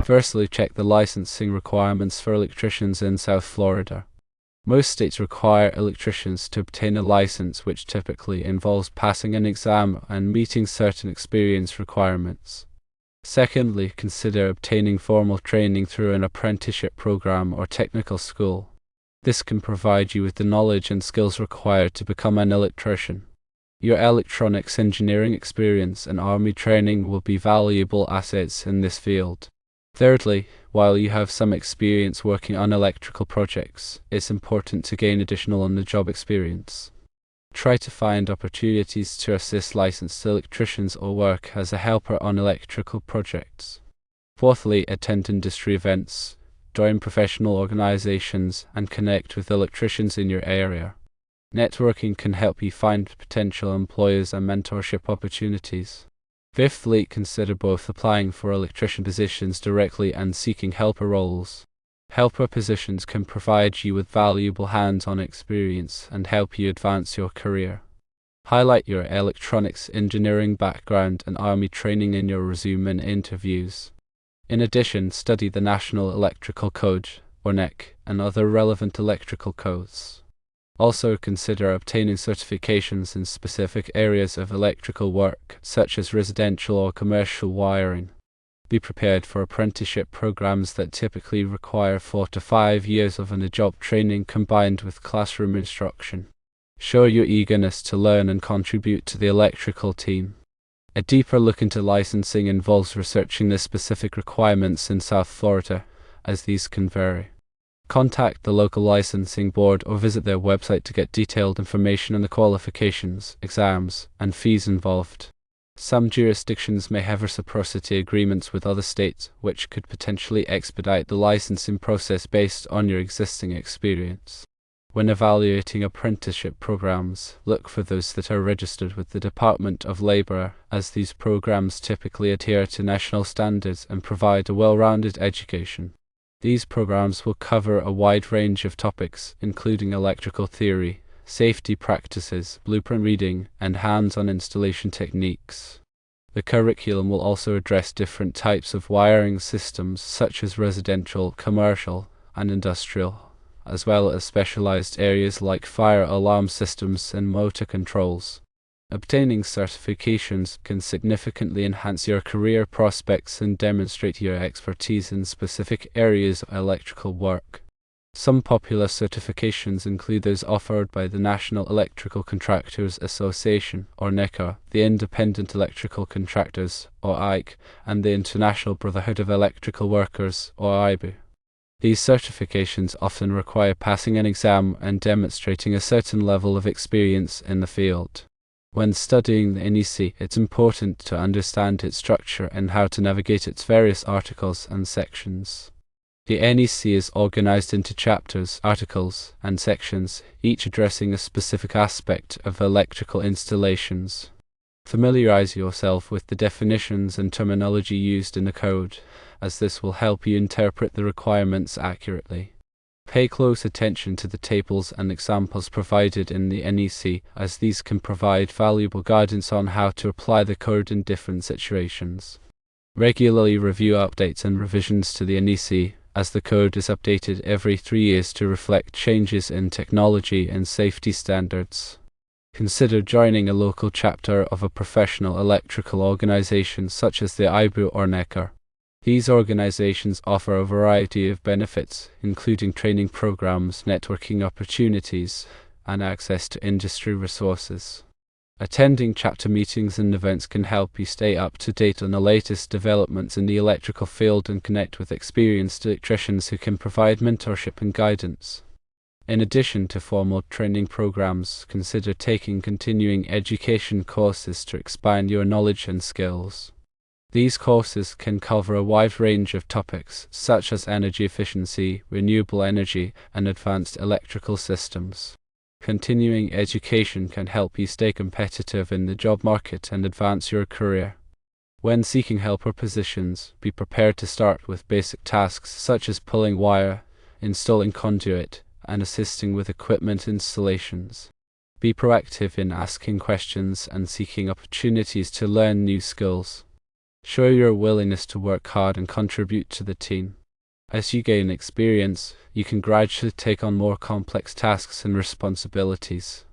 Firstly, check the licensing requirements for electricians in South Florida. Most states require electricians to obtain a license, which typically involves passing an exam and meeting certain experience requirements. Secondly, consider obtaining formal training through an apprenticeship program or technical school. This can provide you with the knowledge and skills required to become an electrician. Your electronics engineering experience and Army training will be valuable assets in this field. Thirdly, while you have some experience working on electrical projects, it's important to gain additional on-the-job experience. Try to find opportunities to assist licensed electricians or work as a helper on electrical projects. Fourthly, attend industry events, join professional organizations, and connect with electricians in your area. Networking can help you find potential employers and mentorship opportunities. Fifthly, consider both applying for electrician positions directly and seeking helper roles. Helper positions can provide you with valuable hands-on experience and help you advance your career. Highlight your electronics engineering background and Army training in your resume and interviews. In addition, study the National Electrical Code, or NEC, and other relevant electrical codes. Also consider obtaining certifications in specific areas of electrical work, such as residential or commercial wiring. Be prepared for apprenticeship programs that typically require 4 to 5 years of on-the-job training combined with classroom instruction. Show your eagerness to learn and contribute to the electrical team. A deeper look into licensing involves researching the specific requirements in South Florida, as these can vary. Contact the local licensing board or visit their website to get detailed information on the qualifications, exams, and fees involved. Some jurisdictions may have reciprocity agreements with other states, which could potentially expedite the licensing process based on your existing experience. When evaluating apprenticeship programs, look for those that are registered with the Department of Labor, as these programs typically adhere to national standards and provide a well-rounded education. These programs will cover a wide range of topics, including electrical theory, safety practices, blueprint reading, and hands-on installation techniques. The curriculum will also address different types of wiring systems, such as residential, commercial, and industrial, as well as specialized areas like fire alarm systems and motor controls. Obtaining certifications can significantly enhance your career prospects and demonstrate your expertise in specific areas of electrical work. Some popular certifications include those offered by the National Electrical Contractors Association, or NECA, the Independent Electrical Contractors, or IC, and the International Brotherhood of Electrical Workers, or IBU. These certifications often require passing an exam and demonstrating a certain level of experience in the field. When studying the NEC, it's important to understand its structure and how to navigate its various articles and sections. The NEC is organized into chapters, articles, and sections, each addressing a specific aspect of electrical installations. Familiarize yourself with the definitions and terminology used in the code, as this will help you interpret the requirements accurately. Pay close attention to the tables and examples provided in the NEC, as these can provide valuable guidance on how to apply the code in different situations. Regularly review updates and revisions to the NEC, as the code is updated every 3 years to reflect changes in technology and safety standards. Consider joining a local chapter of a professional electrical organization such as the IBU or NECA. These organizations offer a variety of benefits, including training programs, networking opportunities, and access to industry resources. Attending chapter meetings and events can help you stay up to date on the latest developments in the electrical field and connect with experienced electricians who can provide mentorship and guidance. In addition to formal training programs, consider taking continuing education courses to expand your knowledge and skills. These courses can cover a wide range of topics, such as energy efficiency, renewable energy, and advanced electrical systems. Continuing education can help you stay competitive in the job market and advance your career. When seeking helper positions, be prepared to start with basic tasks such as pulling wire, installing conduit, and assisting with equipment installations. Be proactive in asking questions and seeking opportunities to learn new skills. Show your willingness to work hard and contribute to the team. As you gain experience, you can gradually take on more complex tasks and responsibilities.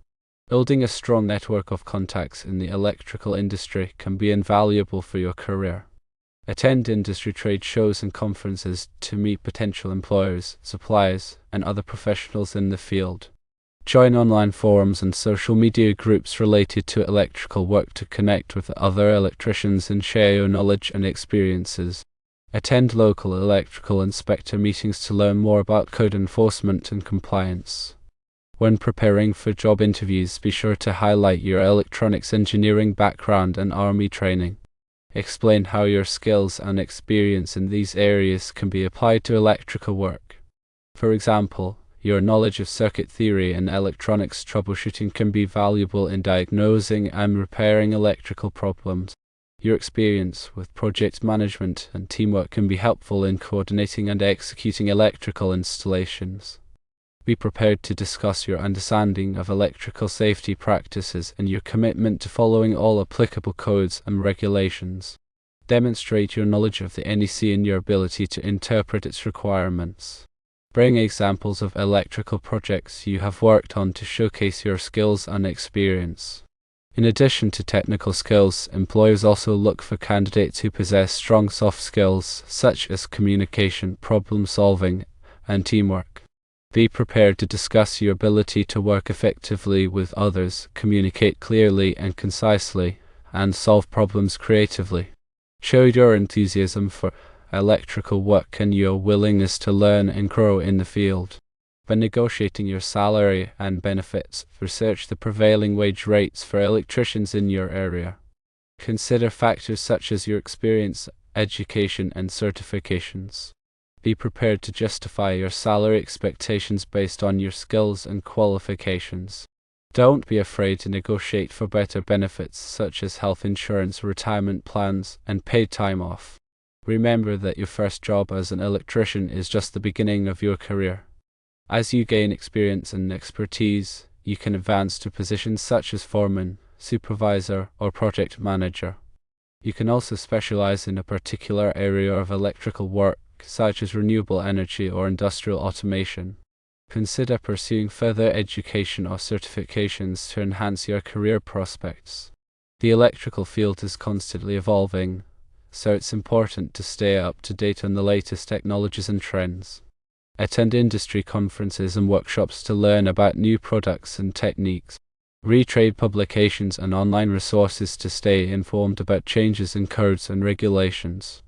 Building a strong network of contacts in the electrical industry can be invaluable for your career. Attend industry trade shows and conferences to meet potential employers, suppliers, and other professionals in the field. Join online forums and social media groups related to electrical work to connect with other electricians and share your knowledge and experiences. Attend local electrical inspector meetings to learn more about code enforcement and compliance. When preparing for job interviews, be sure to highlight your electronics engineering background and Army training. Explain how your skills and experience in these areas can be applied to electrical work. For example, your knowledge of circuit theory and electronics troubleshooting can be valuable in diagnosing and repairing electrical problems. Your experience with project management and teamwork can be helpful in coordinating and executing electrical installations. Be prepared to discuss your understanding of electrical safety practices and your commitment to following all applicable codes and regulations. Demonstrate your knowledge of the NEC and your ability to interpret its requirements. Bring examples of electrical projects you have worked on to showcase your skills and experience. In addition to technical skills, employers also look for candidates who possess strong soft skills such as communication, problem solving, and teamwork. Be prepared to discuss your ability to work effectively with others, communicate clearly and concisely, and solve problems creatively. Show your enthusiasm for electrical work and your willingness to learn and grow in the field. When negotiating your salary and benefits, research the prevailing wage rates for electricians in your area. Consider factors such as your experience, education, and certifications. Be prepared to justify your salary expectations based on your skills and qualifications. Don't be afraid to negotiate for better benefits such as health insurance, retirement plans, and paid time off. Remember that your first job as an electrician is just the beginning of your career. As you gain experience and expertise, you can advance to positions such as foreman, supervisor, or project manager. You can also specialize in a particular area of electrical work, such as renewable energy or industrial automation. Consider pursuing further education or certifications to enhance your career prospects. The electrical field is constantly evolving, so it's important to stay up to date on the latest technologies and trends. Attend industry conferences and workshops to learn about new products and techniques. Read trade publications and online resources to stay informed about changes in codes and regulations.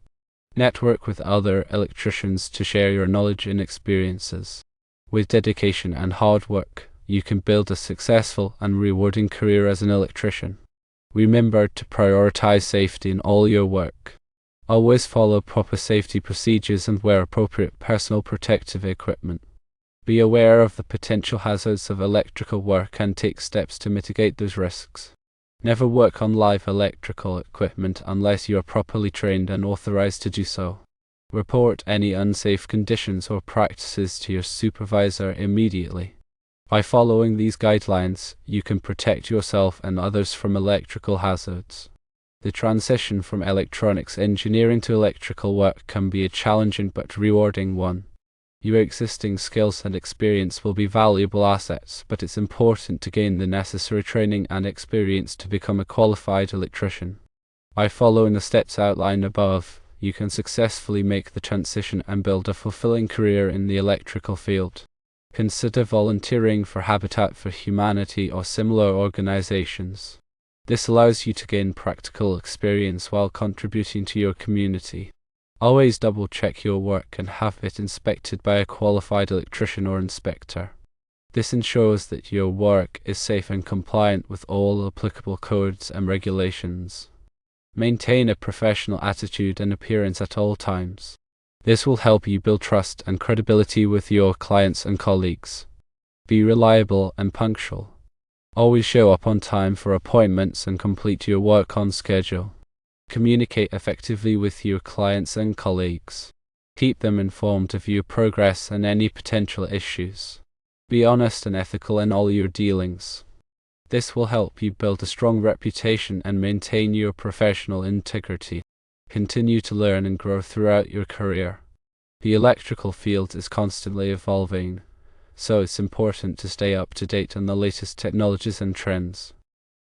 Network with other electricians to share your knowledge and experiences. With dedication and hard work, you can build a successful and rewarding career as an electrician. Remember to prioritize safety in all your work. Always follow proper safety procedures and wear appropriate personal protective equipment. Be aware of the potential hazards of electrical work and take steps to mitigate those risks. Never work on live electrical equipment unless you are properly trained and authorized to do so. Report any unsafe conditions or practices to your supervisor immediately. By following these guidelines, you can protect yourself and others from electrical hazards. The transition from electronics engineering to electrical work can be a challenging but rewarding one. Your existing skills and experience will be valuable assets, but it's important to gain the necessary training and experience to become a qualified electrician. By following the steps outlined above, you can successfully make the transition and build a fulfilling career in the electrical field. Consider volunteering for Habitat for Humanity or similar organizations. This allows you to gain practical experience while contributing to your community. Always double-check your work and have it inspected by a qualified electrician or inspector. This ensures that your work is safe and compliant with all applicable codes and regulations. Maintain a professional attitude and appearance at all times. This will help you build trust and credibility with your clients and colleagues. Be reliable and punctual. Always show up on time for appointments and complete your work on schedule. Communicate effectively with your clients and colleagues. Keep them informed of your progress and any potential issues. Be honest and ethical in all your dealings. This will help you build a strong reputation and maintain your professional integrity. Continue to learn and grow throughout your career. The electrical field is constantly evolving, so it's important to stay up to date on the latest technologies and trends.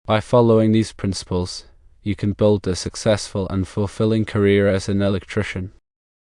By following these principles, you can build a successful and fulfilling career as an electrician.